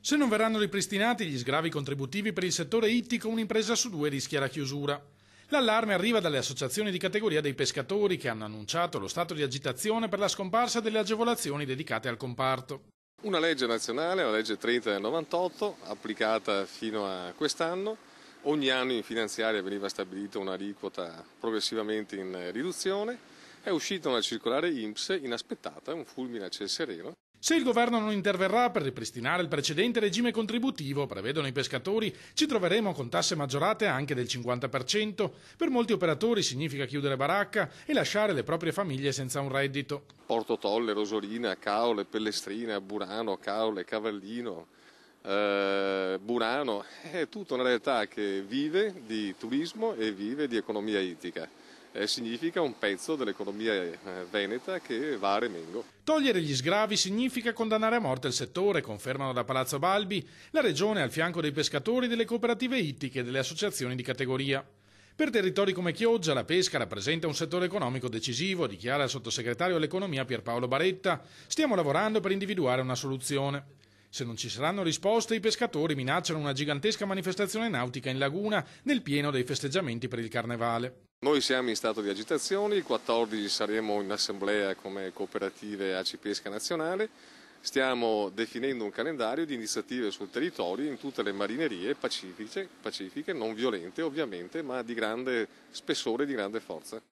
Se non verranno ripristinati gli sgravi contributivi per il settore ittico, un'impresa su due rischia la chiusura. L'allarme arriva dalle associazioni di categoria dei pescatori che hanno annunciato lo stato di agitazione per la scomparsa delle agevolazioni dedicate al comparto. Una legge nazionale, la legge 30 del 98, applicata fino a quest'anno. Ogni anno in finanziaria veniva stabilita un'aliquota progressivamente in riduzione. È uscita una circolare INPS inaspettata, un fulmine a ciel sereno. Se il governo non interverrà per ripristinare il precedente regime contributivo, prevedono i pescatori, ci troveremo con tasse maggiorate anche del 50%. Per molti operatori significa chiudere baracca e lasciare le proprie famiglie senza un reddito. Porto Tolle, Rosolina, Caole, Pellestrina, Burano, Caole, Cavallino, Burano, è tutta una realtà che vive di turismo e vive di economia ittica. Significa un pezzo dell'economia veneta che va a remengo. Togliere gli sgravi significa condannare a morte il settore, confermano da Palazzo Balbi la Regione al fianco dei pescatori, delle cooperative ittiche e delle associazioni di categoria. Per territori come Chioggia la pesca rappresenta un settore economico decisivo, dichiara il sottosegretario all'economia Pierpaolo Baretta. Stiamo lavorando per individuare una soluzione. Se non ci saranno risposte, i pescatori minacciano una gigantesca manifestazione nautica in laguna nel pieno dei festeggiamenti per il Carnevale. Noi siamo in stato di agitazione, il 14 saremo in assemblea come cooperative ACI Pesca Nazionale. Stiamo definendo un calendario di iniziative sul territorio in tutte le marinerie pacifiche, non violente ovviamente, ma di grande spessore e di grande forza.